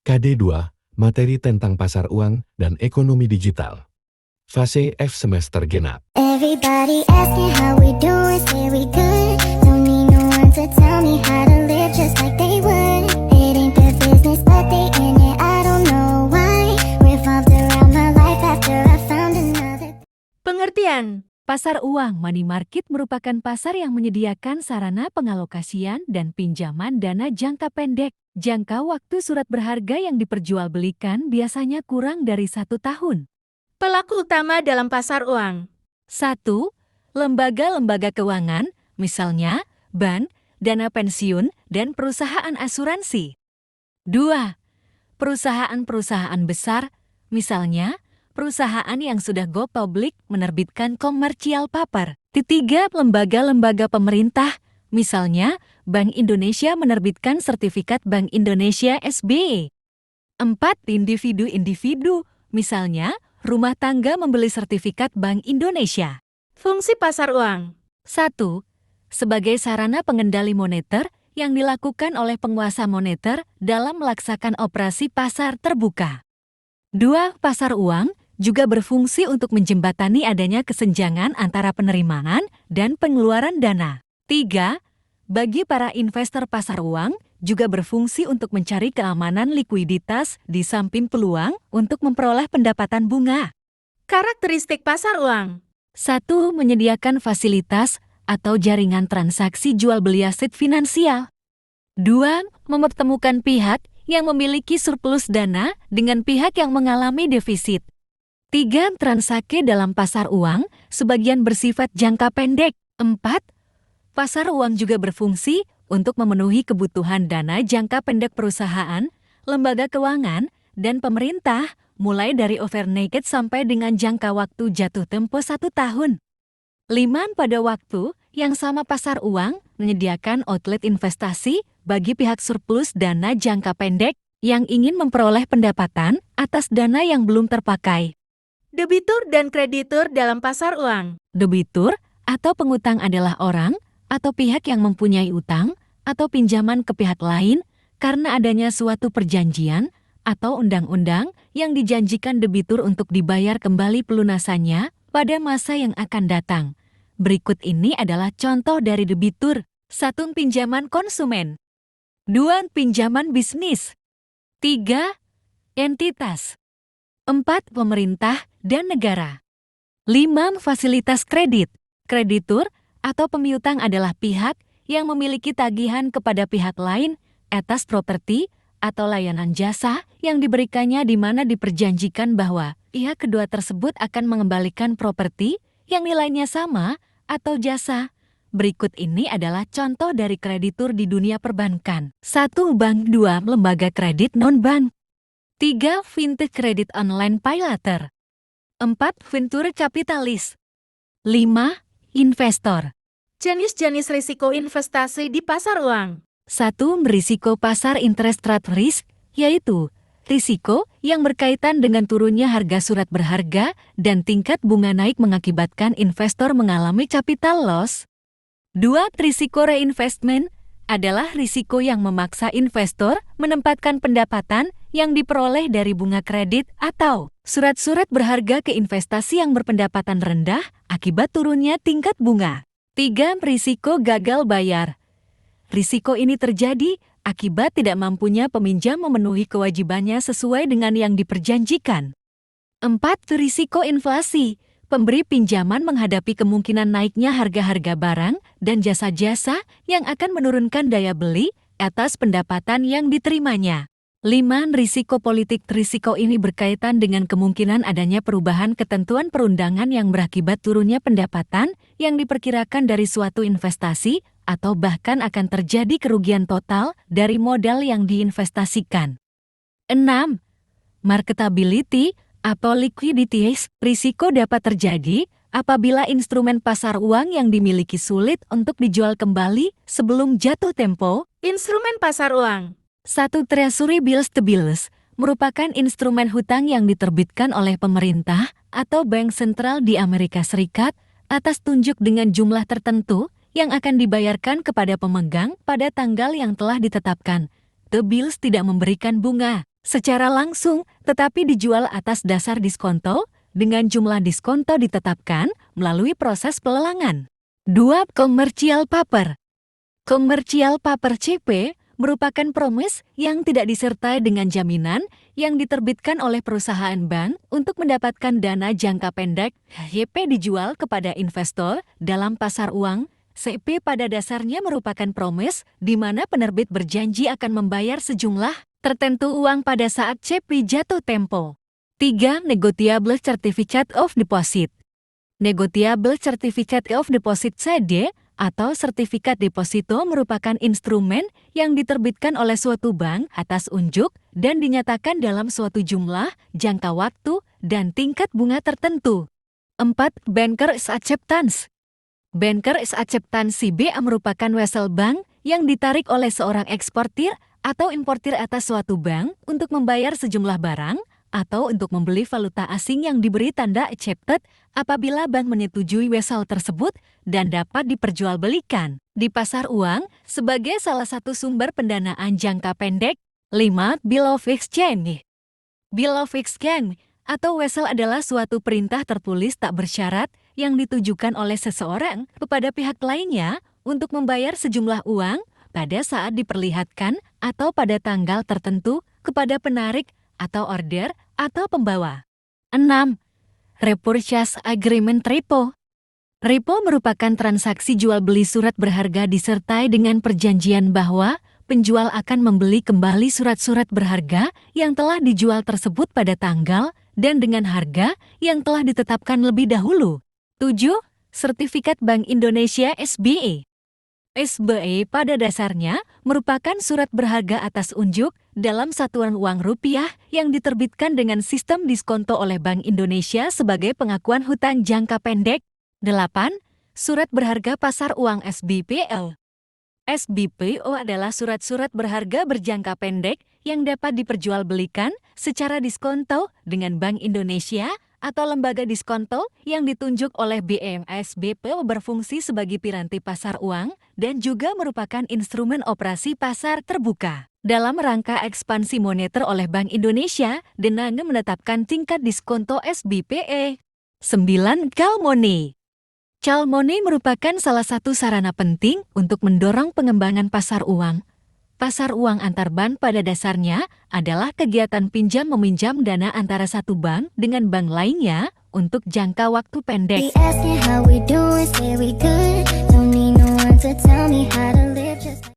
KD2, materi tentang pasar uang dan ekonomi digital. Fase F semester genap. Everybody asking how we doing, say we good. Don't need no one to tell me how to live just like they would. It ain't their business, but they in it, I don't know why. Revolved around my life after I found another. Pengertian. Pasar uang money market merupakan pasar yang menyediakan sarana pengalokasian dan pinjaman dana jangka pendek. Jangka waktu surat berharga yang diperjualbelikan biasanya kurang dari 1 tahun. Pelaku utama dalam pasar uang. 1. Lembaga-lembaga keuangan, misalnya bank, dana pensiun, dan perusahaan asuransi. 2. Perusahaan-perusahaan besar, misalnya perusahaan yang sudah go public menerbitkan commercial paper. 3. Lembaga-lembaga pemerintah, misalnya Bank Indonesia menerbitkan sertifikat Bank Indonesia SBY. 4. Individu-individu, misalnya rumah tangga membeli sertifikat Bank Indonesia. Fungsi pasar uang. 1. Sebagai sarana pengendali moneter yang dilakukan oleh penguasa moneter dalam melaksakan operasi pasar terbuka. 2. Pasar uang juga berfungsi untuk menjembatani adanya kesenjangan antara penerimaan dan pengeluaran dana. 3. Bagi para investor pasar uang juga berfungsi untuk mencari keamanan likuiditas di samping peluang untuk memperoleh pendapatan bunga. Karakteristik pasar uang. 1. Menyediakan fasilitas atau jaringan transaksi jual beli aset finansial. 2. Mempertemukan pihak yang memiliki surplus dana dengan pihak yang mengalami defisit. 3. Transaksi dalam pasar uang sebagian bersifat jangka pendek. 4. Pasar uang juga berfungsi untuk memenuhi kebutuhan dana jangka pendek perusahaan, lembaga keuangan, dan pemerintah, mulai dari overnight sampai dengan jangka waktu jatuh tempo 1 tahun. 5. Pada waktu yang sama pasar uang menyediakan outlet investasi bagi pihak surplus dana jangka pendek yang ingin memperoleh pendapatan atas dana yang belum terpakai. Debitur dan kreditur dalam pasar uang. Debitur atau pengutang adalah orang atau pihak yang mempunyai utang atau pinjaman ke pihak lain karena adanya suatu perjanjian atau undang-undang yang dijanjikan debitur untuk dibayar kembali pelunasannya pada masa yang akan datang. Berikut ini adalah contoh dari debitur. 1. Pinjaman konsumen. 2. Pinjaman bisnis. 3. Entitas. 4. Pemerintah dan negara. 5. Fasilitas kredit. Kreditur atau pemiutang adalah pihak yang memiliki tagihan kepada pihak lain atas properti atau layanan jasa yang diberikannya di mana diperjanjikan bahwa pihak kedua tersebut akan mengembalikan properti yang nilainya sama atau jasa. Berikut ini adalah contoh dari kreditur di dunia perbankan. 1. Bank. 2. Lembaga kredit non-bank. 3. Fintech kredit online paylater. 4. Venture kapitalis. 5. Investor. Jenis-jenis risiko investasi di pasar uang. 1. Risiko pasar interest rate risk, yaitu risiko yang berkaitan dengan turunnya harga surat berharga dan tingkat bunga naik mengakibatkan investor mengalami capital loss. 2. Risiko reinvestment adalah risiko yang memaksa investor menempatkan pendapatan yang diperoleh dari bunga kredit atau surat-surat berharga ke investasi yang berpendapatan rendah akibat turunnya tingkat bunga. 3. Risiko gagal bayar. Risiko ini terjadi akibat tidak mampunya peminjam memenuhi kewajibannya sesuai dengan yang diperjanjikan. 4. Risiko inflasi. Pemberi pinjaman menghadapi kemungkinan naiknya harga-harga barang dan jasa-jasa yang akan menurunkan daya beli atas pendapatan yang diterimanya. 5. Risiko politik. Risiko ini berkaitan dengan kemungkinan adanya perubahan ketentuan perundangan yang berakibat turunnya pendapatan yang diperkirakan dari suatu investasi atau bahkan akan terjadi kerugian total dari modal yang diinvestasikan. 6. Marketability atau liquidity. Risiko dapat terjadi apabila instrumen pasar uang yang dimiliki sulit untuk dijual kembali sebelum jatuh tempo. Instrumen pasar uang. 1. Treasury bills. T-bills merupakan instrumen hutang yang diterbitkan oleh pemerintah atau bank sentral di Amerika Serikat atas tunjuk dengan jumlah tertentu yang akan dibayarkan kepada pemegang pada tanggal yang telah ditetapkan. T-bills tidak memberikan bunga. secara langsung, tetapi dijual atas dasar diskonto, dengan jumlah diskonto ditetapkan melalui proses pelelangan. 2. Commercial paper. Commercial paper CP merupakan promise yang tidak disertai dengan jaminan yang diterbitkan oleh perusahaan bank untuk mendapatkan dana jangka pendek. CP dijual kepada investor dalam pasar uang. CP pada dasarnya merupakan promise di mana penerbit berjanji akan membayar sejumlah tertentu uang pada saat CP jatuh tempo. 3. Negotiable Certificate of Deposit. Negotiable Certificate of Deposit CD atau sertifikat deposito merupakan instrumen yang diterbitkan oleh suatu bank atas unjuk dan dinyatakan dalam suatu jumlah, jangka waktu, dan tingkat bunga tertentu. 4. Bankers Acceptance. Bankers Acceptance CBA merupakan wesel bank yang ditarik oleh seorang eksportir atau importir atas suatu bank untuk membayar sejumlah barang atau untuk membeli valuta asing yang diberi tanda accepted apabila bank menyetujui wesel tersebut dan dapat diperjualbelikan di pasar uang sebagai salah satu sumber pendanaan jangka pendek. 5. Bill of Exchange. Bill of Exchange atau wesel adalah suatu perintah tertulis tak bersyarat yang ditujukan oleh seseorang kepada pihak lainnya untuk membayar sejumlah uang pada saat diperlihatkan atau pada tanggal tertentu kepada penarik atau order atau pembawa. 6. Repurchase Agreement Repo. Repo merupakan transaksi jual beli surat berharga disertai dengan perjanjian bahwa penjual akan membeli kembali surat-surat berharga yang telah dijual tersebut pada tanggal dan dengan harga yang telah ditetapkan lebih dahulu. 7. Sertifikat Bank Indonesia SBE. SBE pada dasarnya merupakan surat berharga atas unjuk dalam satuan uang rupiah yang diterbitkan dengan sistem diskonto oleh Bank Indonesia sebagai pengakuan hutang jangka pendek. 8. Surat berharga pasar uang SBPO. SBPO adalah surat-surat berharga berjangka pendek yang dapat diperjualbelikan secara diskonto dengan Bank Indonesia atau lembaga diskonto yang ditunjuk oleh BMSBPO berfungsi sebagai piranti pasar uang dan juga merupakan instrumen operasi pasar terbuka. Dalam rangka ekspansi moneter oleh Bank Indonesia dengan menetapkan tingkat diskonto SBPE. 9. Call Money. Call Money merupakan salah satu sarana penting untuk mendorong pengembangan pasar uang. Pasar uang antar bank pada dasarnya adalah kegiatan pinjam-meminjam dana antara satu bank dengan bank lainnya untuk jangka waktu pendek. Be asking how we doing, say we good. Don't need no one to tell me how to live just